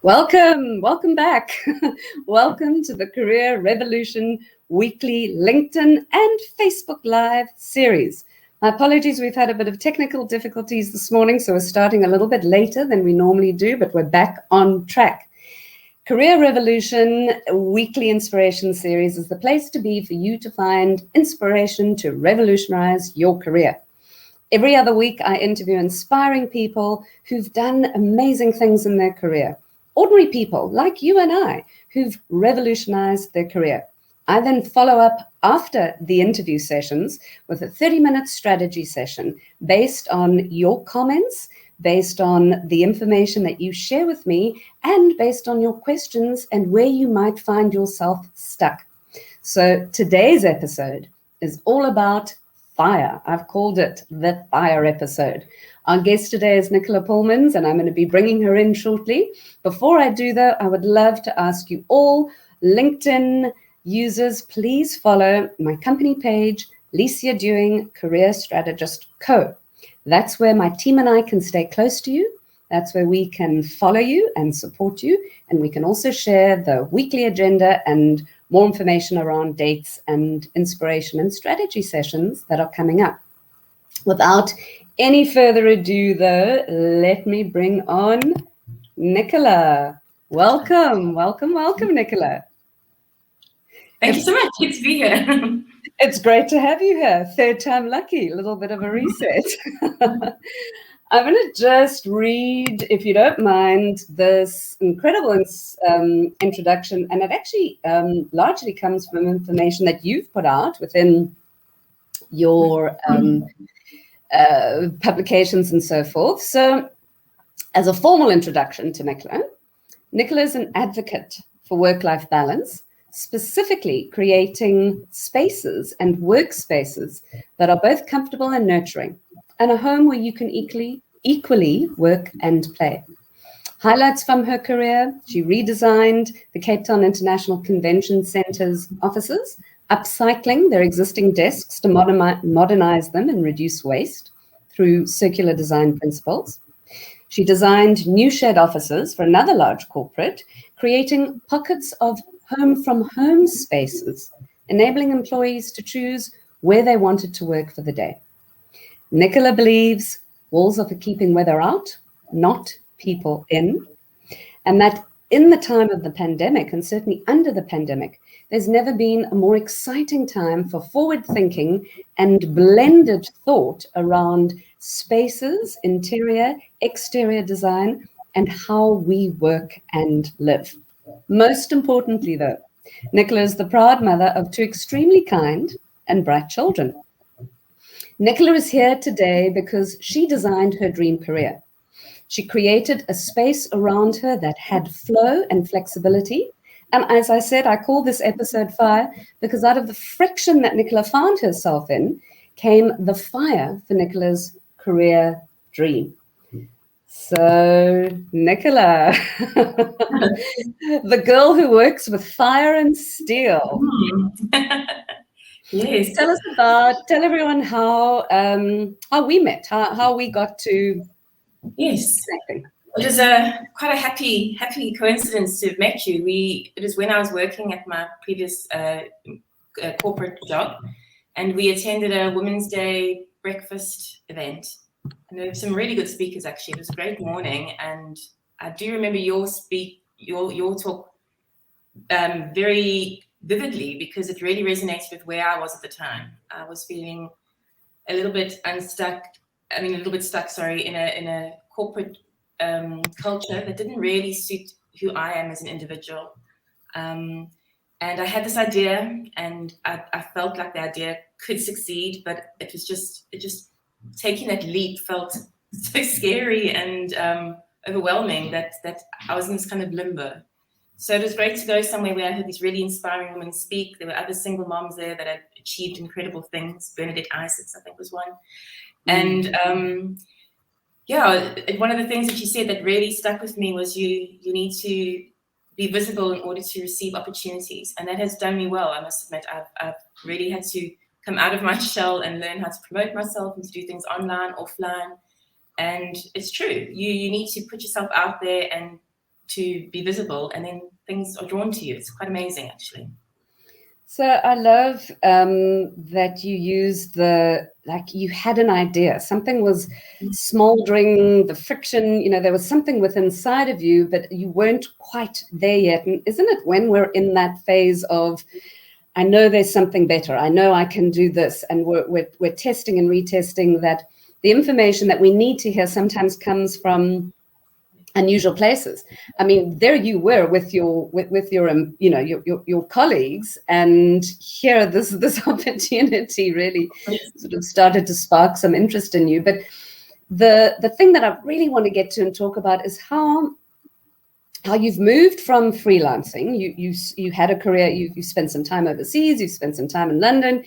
Welcome back. Welcome to the Career Revolution weekly LinkedIn and Facebook Live series. My apologies, we've had a bit of technical difficulties this morning, so we're starting a little bit later than we normally do, but we're back on track. Career Revolution weekly inspiration series is the place to be for you to find inspiration to revolutionize your career. Every other week, I interview inspiring people who've done amazing things in their career. Ordinary people like you and I who've revolutionized their career. I then follow up after the interview sessions with a 30-minute strategy session based on your comments, based on the information that you share with me, and based on your questions and where you might find yourself stuck. So today's episode is all about FIRE. I've called it the FIRE episode. Our guest today is Nicola Polmans, and I'm going to be bringing her in shortly. Before I do, though, I would love to ask you all, LinkedIn users, please follow my company page, Licia Dewing Career Strategist Co. That's where my team and I can stay close to you. That's where we can follow you and support you. And we can also share the weekly agenda and more information around dates and inspiration and strategy sessions that are coming up. Without any further ado, though, let me bring on Nicola. Welcome, Nicola. Thank you so much. Good to be here. It's great to have you here. Third time lucky, a little bit of a reset. I'm going to just read, if you don't mind, this incredible introduction. And it actually largely comes from information that you've put out within your publications and so forth. So as a formal introduction to Nicola, Nicola is an advocate for work-life balance, specifically creating spaces and workspaces that are both comfortable and nurturing, and a home where you can equally work and play. Highlights from her career: she redesigned the Cape Town International Convention Centre's offices, upcycling their existing desks to modernize them and reduce waste through circular design principles. She designed new shared offices for another large corporate, creating pockets of home-from-home spaces, enabling employees to choose where they wanted to work for the day. Nicola believes walls are for keeping weather out, not people in, and that in the time of the pandemic, and certainly under the pandemic, there's never been a more exciting time for forward thinking and blended thought around spaces, interior, exterior design, and how we work and live. Most importantly, though, Nicola is the proud mother of two extremely kind and bright children. Nicola is here today because she designed her dream career. She created a space around her that had flow and flexibility. And as I said, I call this episode FIRE because out of the friction that Nicola found herself in came the fire for Nicola's career dream. So, Nicola, the girl who works with fire and steel. Yes. Tell everyone how we met, how we got to. Yes. Connecting. It was quite a happy coincidence to have met you. It was when I was working at my previous corporate job, and we attended a Women's Day breakfast event. And there were some really good speakers, actually. It was a great morning, and I do remember your talk very vividly because it really resonated with where I was at the time. I was feeling a little bit stuck in a corporate culture that didn't really suit who I am as an individual. And I had this idea, and I felt like the idea could succeed, but it just taking that leap felt so scary and overwhelming that I was in this kind of limbo. So it was great to go somewhere where I heard these really inspiring women speak. There were other single moms there that had achieved incredible things. Bernadette Isaacs, I think, was one. And one of the things that she said that really stuck with me was you need to be visible in order to receive opportunities. And that has done me well, I must admit. I've really had to come out of my shell and learn how to promote myself and to do things online, offline. And it's true. You need to put yourself out there and to be visible, and then things are drawn to you. It's quite amazing, actually. So I love that you used you had an idea, something was smoldering, the friction, there was something within inside of you, but you weren't quite there yet. And isn't it when we're in that phase of, I know there's something better, I know I can do this, and we're testing and retesting, that the information that we need to hear sometimes comes from unusual places. I mean, there you were with your your colleagues, and here this opportunity really sort of started to spark some interest in you. But the thing that I really want to get to and talk about is how you've moved from freelancing. You had a career, you spent some time overseas, you spent some time in London,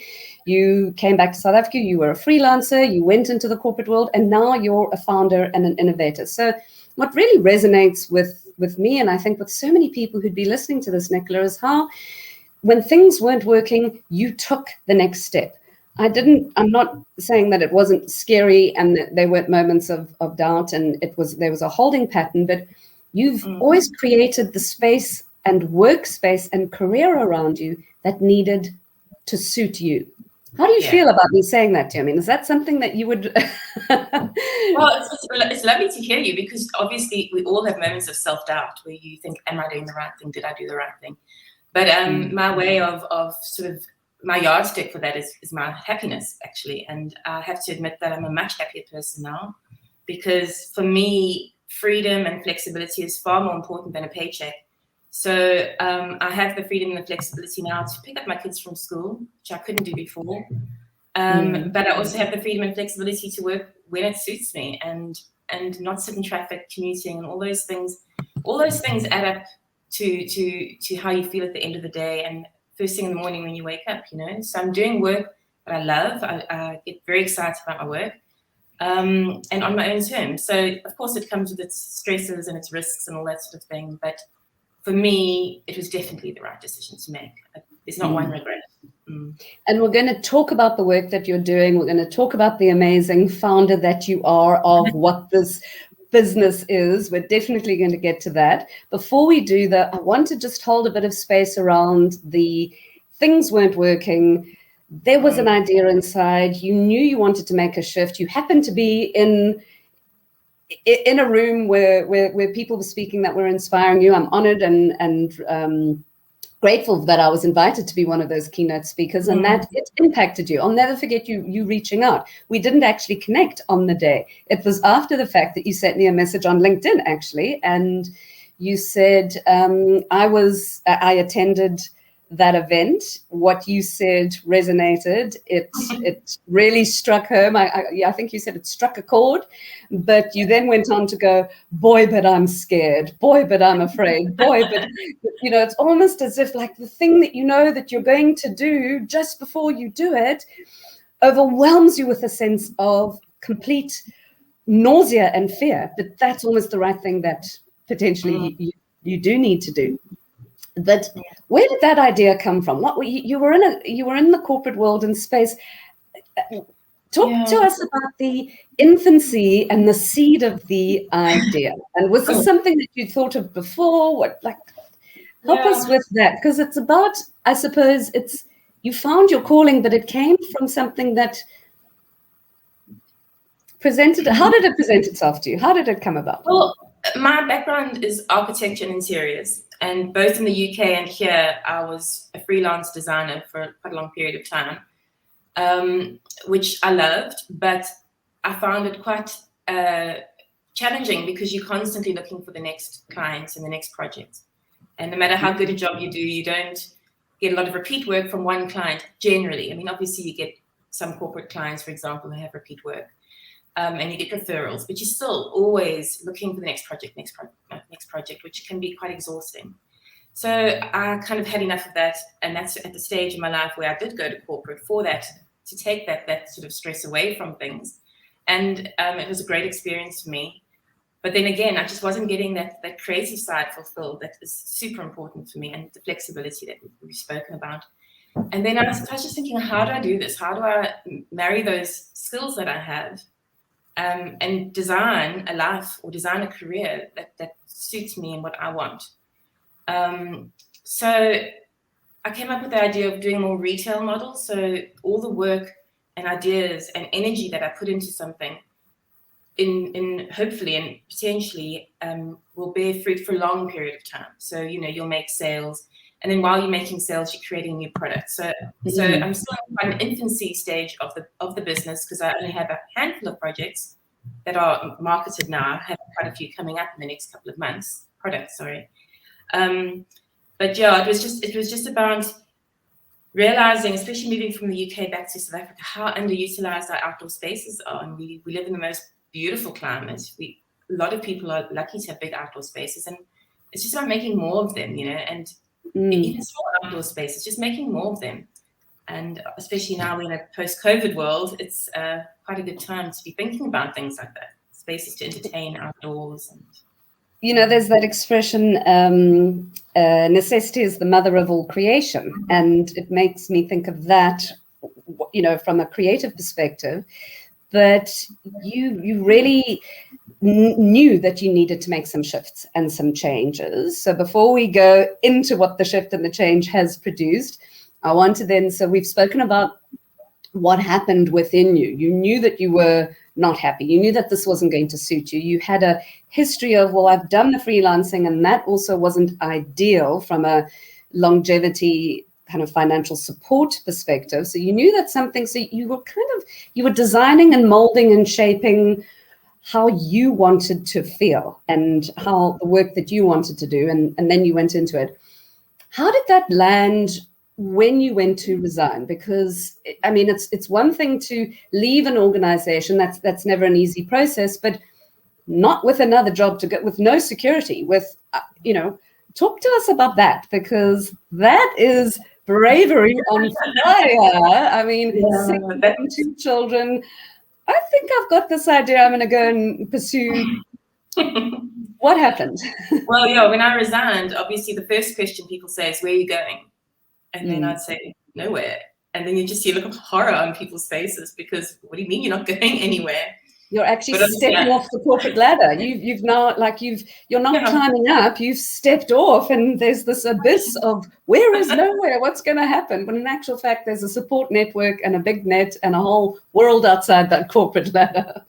you came back to South Africa, you were a freelancer, you went into the corporate world, and now you're a founder and an innovator. So what really resonates with me, and I think with so many people who'd be listening to this, Nicola, is how when things weren't working, you took the next step. I'm not saying that it wasn't scary and that there weren't moments of doubt and there was a holding pattern, but you've always created the space and workspace and career around you that needed to suit you. How do you feel about me saying that to you? I mean, is that something that you would... Well, it's lovely to hear you, because obviously we all have moments of self-doubt where you think, am I doing the right thing? Did I do the right thing? But my way of sort of, my yardstick for that is my happiness, actually. And I have to admit that I'm a much happier person now, because for me, freedom and flexibility is far more important than a paycheck. So I have the freedom and the flexibility now to pick up my kids from school, which I couldn't do before. But I also have the freedom and flexibility to work when it suits me, and not sit in traffic, commuting, and all those things. All those things add up to how you feel at the end of the day and first thing in the morning when you wake up, So I'm doing work that I love. I get very excited about my work, and on my own terms. So of course it comes with its stresses and its risks and all that sort of thing. But for me, it was definitely the right decision to make. There's not one regret. And we're going to talk about the work that you're doing. We're going to talk about the amazing founder that you are of what this business is. We're definitely going to get to that. Before we do that, I want to just hold a bit of space around the things weren't working. There was an idea inside. You knew you wanted to make a shift. You happened to be in a room where people were speaking that were inspiring you. I'm honored and grateful that I was invited to be one of those keynote speakers, and that it impacted you. I'll never forget you reaching out. We didn't actually connect on the day. It was after the fact that you sent me a message on LinkedIn, actually, and you said, I attended that event. What you said resonated. It really struck home. I think you said it struck a chord, but you then went on to go, boy, but I'm scared. Boy, but I'm afraid. Boy, but it's almost as if like the thing that that you're going to do just before you do it overwhelms you with a sense of complete nausea and fear. But that's almost the right thing that potentially you do need to do. But where did that idea come from? What you were in the corporate world and space. Talk to us about the infancy and the seed of the idea. And was this something that you thought of before? Help us with that, because it's about, I suppose, you found your calling, but it came from something that presented. How did it present itself to you? How did it come about? Well, my background is architecture and interiors. And both in the UK and here, I was a freelance designer for quite a long period of time, which I loved, but I found it quite challenging because you're constantly looking for the next clients and the next project. And no matter how good a job you do, you don't get a lot of repeat work from one client generally. I mean, obviously you get some corporate clients, for example, who have repeat work. And you get referrals, but you're still always looking for the next project, which can be quite exhausting. So I kind of had enough of that, and that's at the stage in my life where I did go to corporate for that, to take that sort of stress away from things. And it was a great experience for me. But then again, I just wasn't getting that creative side fulfilled that is super important for me, and the flexibility that we've spoken about. And then I was just thinking, how do I do this? How do I marry those skills that I have and design a life or design a career that suits me and what I want. So I came up with the idea of doing more retail models. So all the work and ideas and energy that I put into something in hopefully and potentially will bear fruit for a long period of time. So, you'll make sales, and then while you're making sales, you're creating new products. So I'm still in quite an infancy stage of the business, because I only have a handful of projects that are marketed now. I have quite a few coming up in the next couple of months. Products, sorry. But yeah, it was just about realizing, especially moving from the UK back to South Africa, how underutilized our outdoor spaces are. And we live in the most beautiful climate. A lot of people are lucky to have big outdoor spaces, and it's just about making more of them, and even small outdoor spaces, just making more of them. And especially now we're in a post-COVID world, it's quite a good time to be thinking about things like that, spaces to entertain outdoors. And there's that expression, necessity is the mother of all creation. And it makes me think of that, from a creative perspective. But you really knew that you needed to make some shifts and some changes. So before we go into what the shift and the change has produced, I want to then, so we've spoken about what happened within you. You knew that you were not happy. You knew that this wasn't going to suit you. You had a history of, well, I've done the freelancing, and that also wasn't ideal from a longevity kind of financial support perspective. So you knew that something, so you were designing and molding and shaping how you wanted to feel and how the work that you wanted to do. And then you went into it. How did that land when you went to resign? Because I mean, it's one thing to leave an organization. That's never an easy process, but not with another job to get, with no security, with, talk to us about that, because that is bravery on fire. I mean, 2 children. I think I've got this idea. I'm going to go and pursue. What happened? Well, yeah, when I resigned, obviously the first question people say is, where are you going? And then I'd say, nowhere. And then you just see a look of horror on people's faces, because what do you mean you're not going anywhere? You're actually stepping off the corporate ladder. You're not climbing up. You've stepped off, and there's this abyss of where is nowhere. What's going to happen? When in actual fact, there's a support network and a big net and a whole world outside that corporate ladder.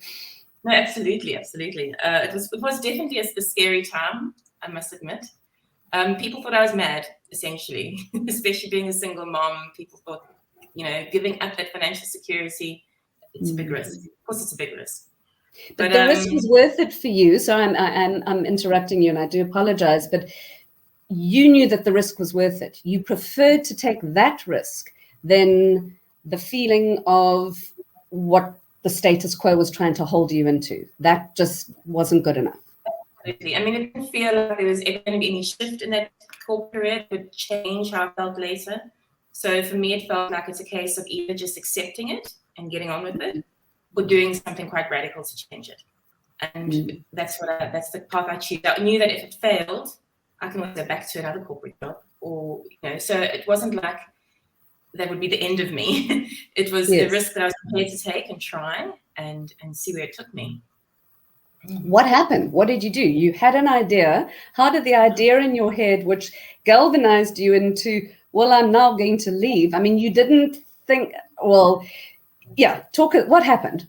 No, absolutely. It was definitely a scary time, I must admit. People thought I was mad, essentially, especially being a single mom. People thought, giving up that financial security, it's a big risk. Of course, it's a big risk. But the risk was worth it for you. So I'm interrupting you, and I do apologize, but you knew that the risk was worth it. You preferred to take that risk than the feeling of what the status quo was trying to hold you into. That just wasn't good enough. Absolutely. I mean, it didn't feel like there was ever going to be any shift in that corporate career that would change how I felt later. So for me, it felt like it's a case of either just accepting it and getting on with it, or doing something quite radical to change it. And that's the path I choose. I knew that if it failed, I can always go back to another corporate job, or so it wasn't like that would be the end of me. It was the risk that I was prepared to take and try and see where it took me. What happened? What did you do? You had an idea. How did the idea in your head, which galvanized you into, well, I'm now going to leave? I mean, you didn't think, what happened?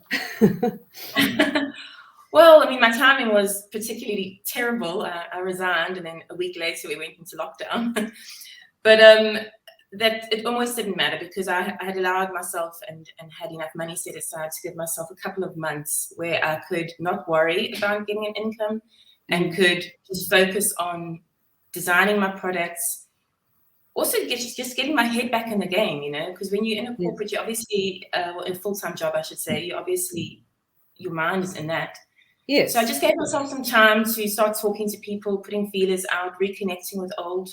Well, I mean, my timing was particularly terrible. I resigned, and then a week later we went into lockdown. But that it almost didn't matter, because I had allowed myself and had enough money set aside to give myself a couple of months where I could not worry about getting an income and could just focus on designing my products. Also, just getting my head back in the game, because when you're in a corporate, you obviously, in a full-time job, I should say, your mind is in that. Yes. So I just gave myself some time to start talking to people, putting feelers out, reconnecting with old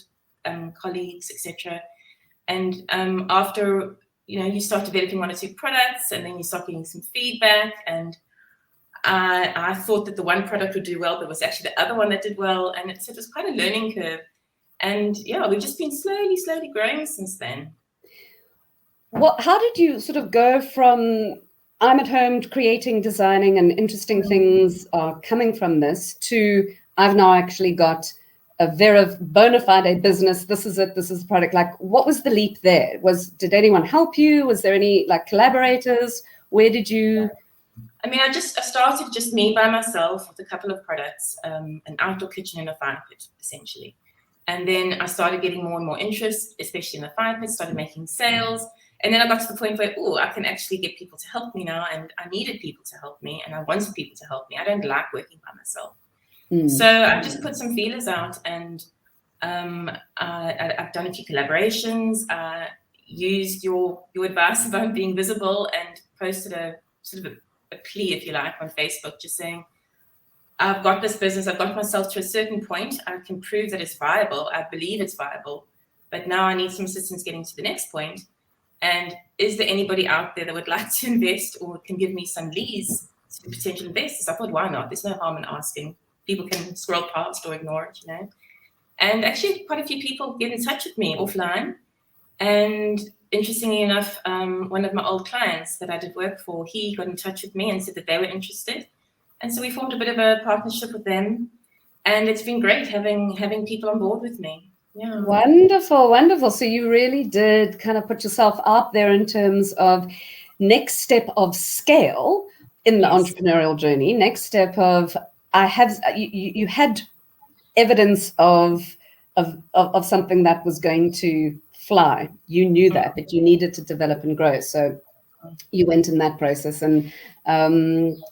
colleagues, etc. And after, you start developing 1 or 2 products, and then you start getting some feedback. And I thought that the one product would do well, but it was actually the other one that did well. And it was quite a learning curve. And we've just been slowly growing since then. Well, how did you sort of go from I'm at home creating, designing, and interesting things are coming from this, to I've now actually got a very bona fide business. This is it. This is the product. Like, what was the leap there? Did anyone help you? Was there any like collaborators? Where did you? I mean, I started just me by myself with a couple of products, an outdoor kitchen and a fire pit, essentially. And then I started getting more and more interest, especially in the fire pit, started making sales. And then I got to the point where, I can actually get people to help me now. And I needed people to help me, and I wanted people to help me. I don't like working by myself. So I just put some feelers out, and I've done a few collaborations. Used your advice about being visible, and posted a sort of a plea, if you like, on Facebook, just saying, I've got this business, I've got myself to a certain point, I can prove that it's viable, I believe it's viable, but now I need some assistance getting to the next point. And is there anybody out there that would like to invest or can give me some leads to potential investors? I thought, why not? There's no harm in asking. People can scroll past or ignore it, And actually, quite a few people get in touch with me offline. And interestingly enough, one of my old clients that I did work for, he got in touch with me and said that they were interested. And so we formed a bit of a partnership with them. And it's been great having people on board with me. Yeah. Wonderful, wonderful. So you really did kind of put yourself out there in terms of next step of scale in the entrepreneurial journey. Next step of you had evidence of something that was going to fly. You knew that, but you needed to develop and grow. So you went in that process, and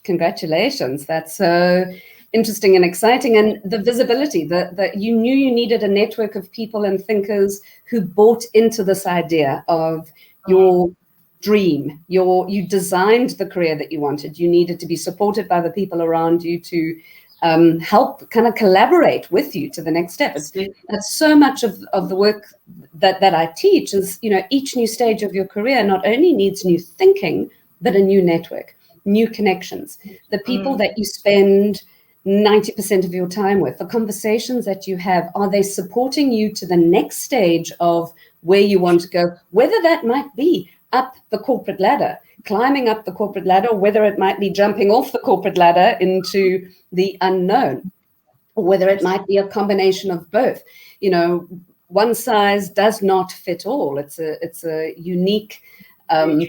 congratulations. That's so interesting and exciting. And the visibility, that you knew you needed a network of people and thinkers who bought into this idea of your dream. You designed the career that you wanted. You needed to be supported by the people around you to help kind of collaborate with you to the next step. That's so much of the work that I teach is, each new stage of your career not only needs new thinking, but a new network, new connections. The people that you spend 90% of your time with, the conversations that you have, are they supporting you to the next stage of where you want to go, whether that might be up the corporate ladder, climbing up the corporate ladder, or whether it might be jumping off the corporate ladder into the unknown, or whether it might be a combination of both. One size does not fit all. It's a unique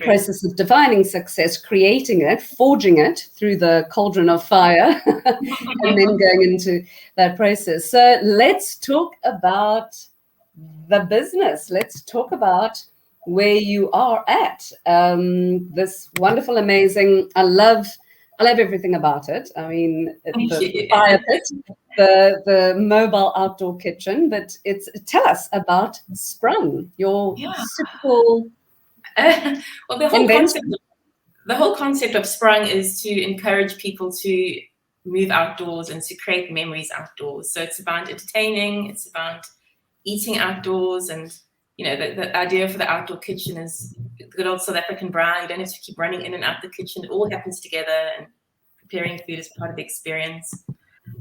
process of defining success, creating it, forging it through the cauldron of fire, and then going into that process. So let's talk about the business. Let's talk about where you are at. This wonderful, amazing, I love everything about it. I mean, the fire pit, the mobile outdoor kitchen, but tell us about Sprung, your super cool well, the whole concept of Sprung is to encourage people to move outdoors and to create memories outdoors. So it's about entertaining, it's about eating outdoors, and the idea for the outdoor kitchen is the good old South African braai. You don't have to keep running in and out the kitchen. It all happens together, and preparing food is part of the experience.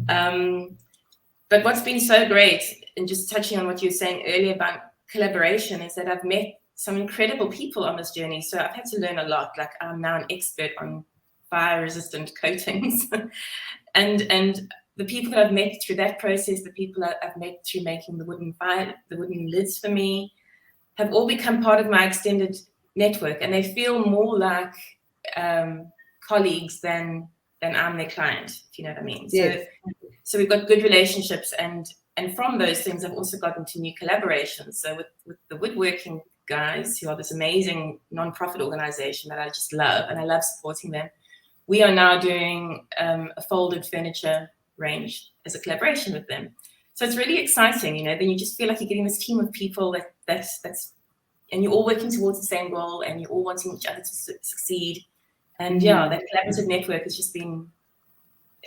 But what's been so great, and just touching on what you were saying earlier about collaboration, is that I've met some incredible people on this journey. So I've had to learn a lot. Like, I'm now an expert on fire-resistant coatings. and the people that I've met through that process, the people that I've met through making the wooden lids for me, have all become part of my extended network, and they feel more like colleagues than I'm their client, if you know what I mean. Yes. So we've got good relationships, and from those things, I've also got into new collaborations. So with the woodworking guys, who are this amazing non-profit organization that I just love, and I love supporting them, we are now doing a folded furniture range as a collaboration with them. So it's really exciting, then you just feel like you're getting this team of people that's and you're all working towards the same goal, and you're all wanting each other to succeed. And that collaborative network has just been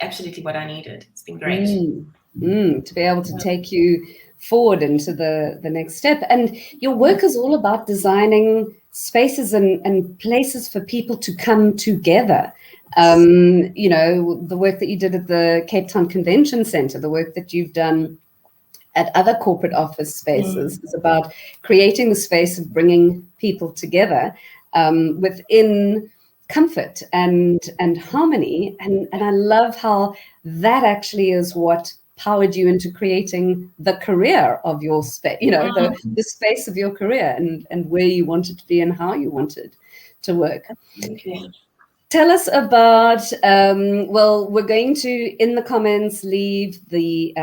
absolutely what I needed. It's been great. To be able to take you forward into the next step. And your work is all about designing spaces and places for people to come together. The work that you did at the Cape Town Convention Centre, the work that you've done at other corporate office spaces is about creating the space of bringing people together within comfort and harmony. And I love how that actually is what powered you into creating the career of your space, the space of your career and where you wanted to be and how you wanted to work. Okay. Tell us about, we're going to, in the comments, leave the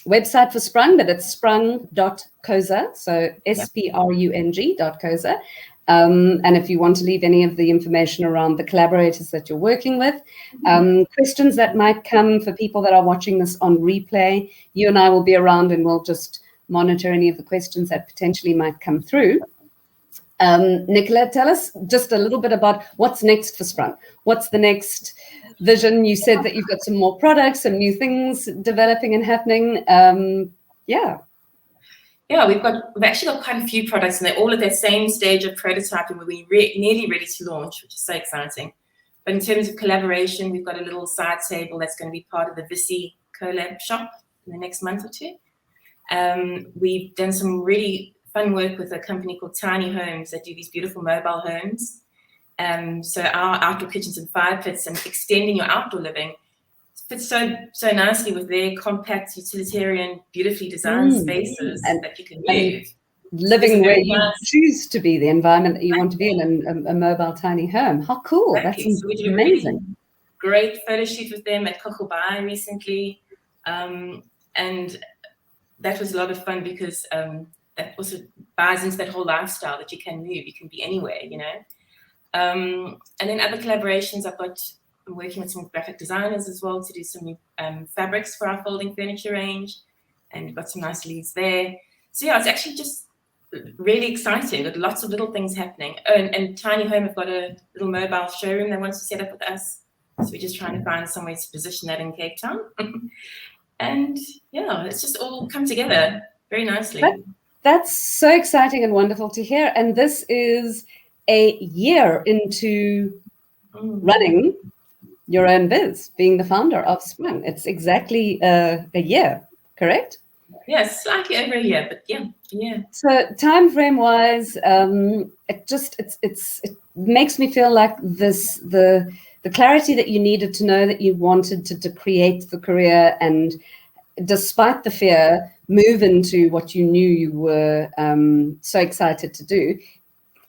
website for Sprung, but it's sprung.coza, so sprung.coza. And if you want to leave any of the information around the collaborators that you're working with, questions that might come for people that are watching this on replay, you and I will be around and we'll just monitor any of the questions that potentially might come through. Nicola, tell us just a little bit about what's next for Sprung. What's the next vision? You said that you've got some more products, some new things developing and happening. Yeah, we've actually got quite a few products, and they're all at that same stage of prototyping where we're nearly ready to launch, which is so exciting. But in terms of collaboration, we've got a little side table that's going to be part of the VISI collab shop in the next month or two. We've done some really fun work with a company called Tiny Homes that do these beautiful mobile homes. So our outdoor kitchens and fire pits and extending your outdoor living fits so nicely with their compact, utilitarian, beautifully designed spaces that you can move. Living where you choose to be, the environment that you want to be in, a mobile tiny home. How cool. Exactly. That's so we did amazing. A really great photo shoot with them at Kokobai recently. And that was a lot of fun because that also buys into that whole lifestyle that you can move, you can be anywhere, And then other collaborations, I'm working with some graphic designers as well to do some new fabrics for our folding furniture range, and we've got some nice leads there. So yeah, it's actually just really exciting. Got lots of little things happening. Oh, and Tiny Home have got a little mobile showroom they want to set up with us. So we're just trying to find some way to position that in Cape Town. And yeah, it's just all come together very nicely. That's so exciting and wonderful to hear. And this is a year into running your own biz, being the founder of Sprung. It's exactly a year, correct? Yes, slightly over a year, but yeah. So time frame wise, it makes me feel like the clarity that you needed to know that you wanted to create the career, and despite the fear, move into what you knew you were so excited to do.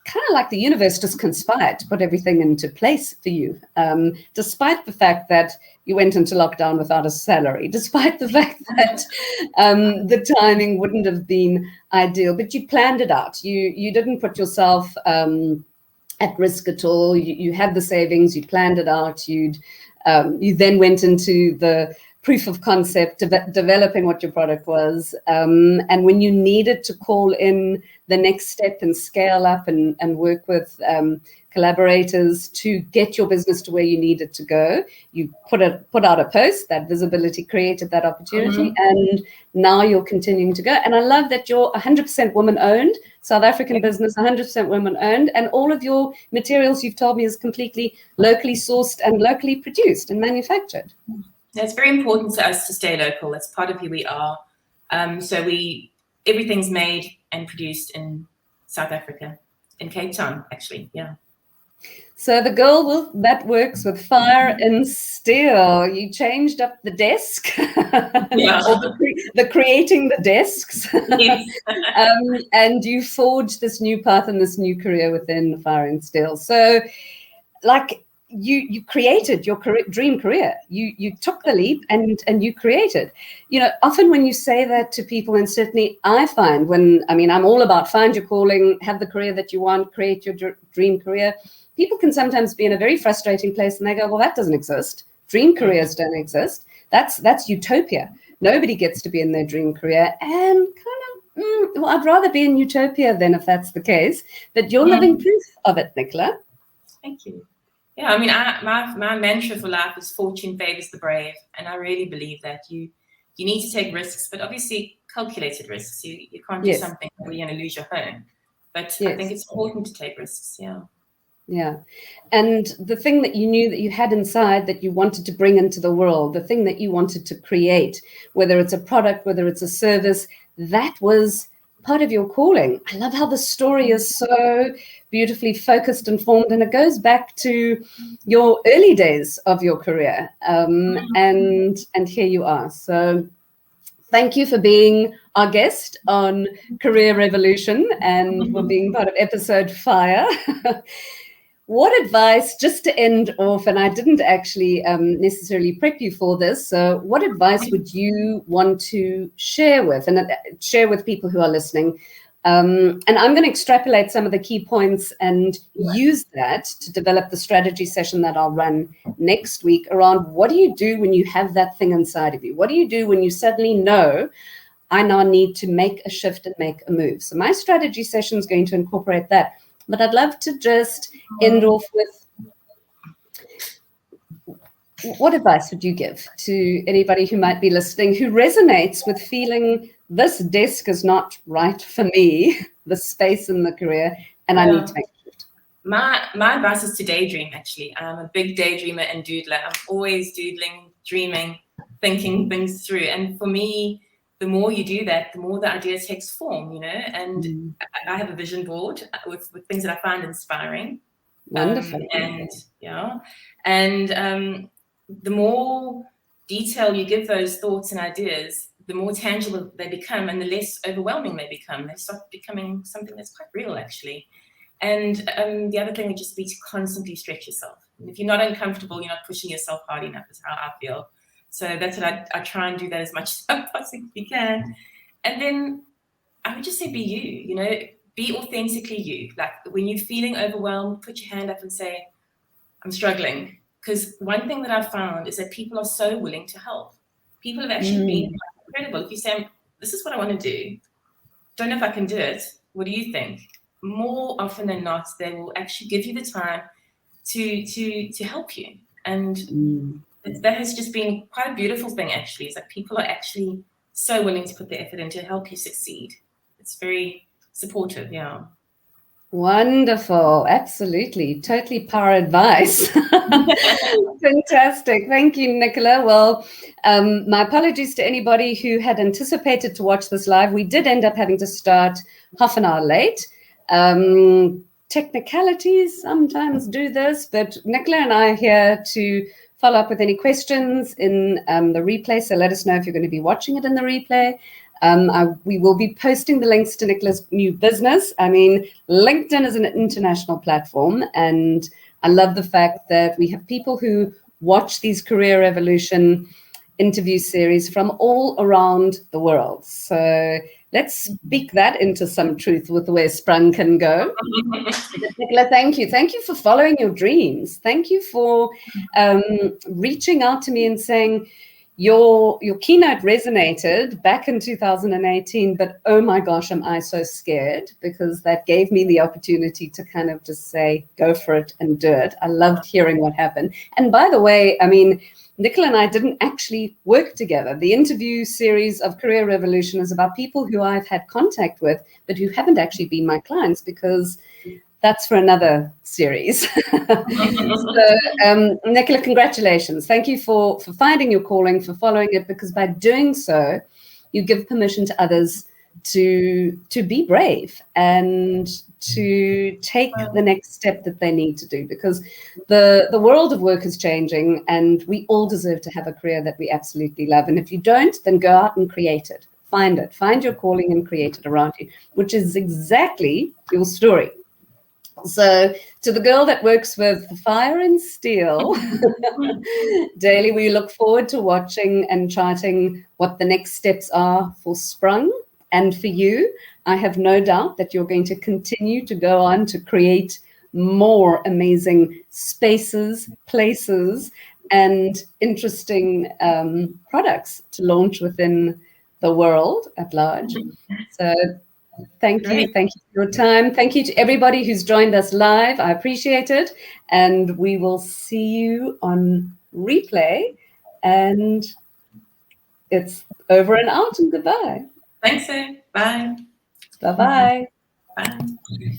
Kind of like the universe just conspired to put everything into place for you, despite the fact that you went into lockdown without a salary, despite the fact that the timing wouldn't have been ideal, but you planned it out. You didn't put yourself at risk at all. You had the savings, you planned it out. You then went into the proof of concept, developing what your product was. And when you needed to call in the next step and scale up and work with collaborators to get your business to where you needed to go, you put out a post. That visibility created that opportunity, and now you're continuing to go. And I love that you're 100% woman-owned, South African business, 100% woman-owned, and all of your materials, you've told me, is completely locally sourced and locally produced and manufactured. It's very important to us to stay local. That's part of who we are. So everything's made and produced in South Africa, in Cape Town, actually. Yeah. So the girl that works with fire and steel, you changed up the desk, yeah. or the creating the desks, yes. And you forged this new path and this new career within fire and steel. So, like, you created your dream career. You took the leap and you created. Often when you say that to people, and certainly I find I'm all about find your calling, have the career that you want, create your dream career. People can sometimes be in a very frustrating place and they go, well, that doesn't exist. Dream careers don't exist. That's utopia. Nobody gets to be in their dream career, and I'd rather be in utopia than if that's the case. But you're living proof of it, Nicola. Thank you. Yeah, my mantra for life is fortune favors the brave, and I really believe that you need to take risks, but obviously calculated risks. You can't do something where you're going to lose your home. But I think it's important to take risks. Yeah. Yeah. And the thing that you knew that you had inside that you wanted to bring into the world, the thing that you wanted to create, whether it's a product, whether it's a service, that was part of your calling. I love how the story is so beautifully focused and formed, and it goes back to your early days of your career. And here you are. So thank you for being our guest on Career Revolution and for being part of episode FIRE. What advice, just to end off, and I didn't actually necessarily prep you for this, so what advice would you want to share with people who are listening? And I'm going to extrapolate some of the key points and use that to develop the strategy session that I'll run next week around what do you do when you have that thing inside of you? What do you do when you suddenly know, I now need to make a shift and make a move? So my strategy session is going to incorporate that. But I'd love to just end off with, what advice would you give to anybody who might be listening who resonates with feeling this desk is not right for me, the space in the career, and I need to make a shift? My advice is to daydream, actually. I'm a big daydreamer and doodler. I'm always doodling, dreaming, thinking things through. And for me, the more you do that, the more the idea takes form, and I have a vision board with things that I find inspiring. Wonderful. The more detail you give those thoughts and ideas, the more tangible they become and the less overwhelming they become. They start becoming something that's quite real, actually. And the other thing would just be to constantly stretch yourself. And if you're not uncomfortable, you're not pushing yourself hard enough, is how I feel. So that's what I try and do that as much as I possibly can. And then I would just say be you, be authentically you. Like when you're feeling overwhelmed, put your hand up and say, I'm struggling. Because one thing that I've found is that people are so willing to help. People have actually been incredible. If you say, this is what I want to do, don't know if I can do it, what do you think? More often than not, they will actually give you the time to help you. And that has just been quite a beautiful thing, actually, is that people are actually so willing to put the effort in to help you succeed. It's very supportive, yeah. Wonderful. Absolutely. Totally power advice. Fantastic. Thank you, Nicola. Well, my apologies to anybody who had anticipated to watch this live. We did end up having to start half an hour late. Technicalities sometimes do this, but Nicola and I are here to follow up with any questions in the replay. So let us know if you're going to be watching it in the replay. We will be posting the links to Nicola's new business. I mean, LinkedIn is an international platform, and I love the fact that we have people who watch these Career Revolution interview series from all around the world. So let's speak that into some truth with where Sprung can go. Nicola, thank you. Thank you for following your dreams. Thank you for reaching out to me and saying, your keynote resonated back in 2018, but oh my gosh, am I so scared, because that gave me the opportunity to kind of just say, go for it and do it. I loved hearing what happened. And by the way, I mean, Nicola and I didn't actually work together. The interview series of Career Revolution is about people who I've had contact with, but who haven't actually been my clients, because that's for another series. So, Nicola, congratulations. Thank you for finding your calling, for following it, because by doing so, you give permission to others to be brave and to take the next step that they need to do, because the world of work is changing and we all deserve to have a career that we absolutely love. And if you don't, then go out and create it. Find your calling and create it around you, which is exactly your story. So to the girl that works with fire and steel daily, we look forward to watching and charting what the next steps are for Sprung and for you. I have no doubt that you're going to continue to go on to create more amazing spaces, places, and interesting products to launch within the world at large. So thank you for your time. Thank you to everybody who's joined us live. I appreciate it. And we will see you on replay. And it's over and out, and goodbye. Thanks, Bye. Bye-bye. Bye.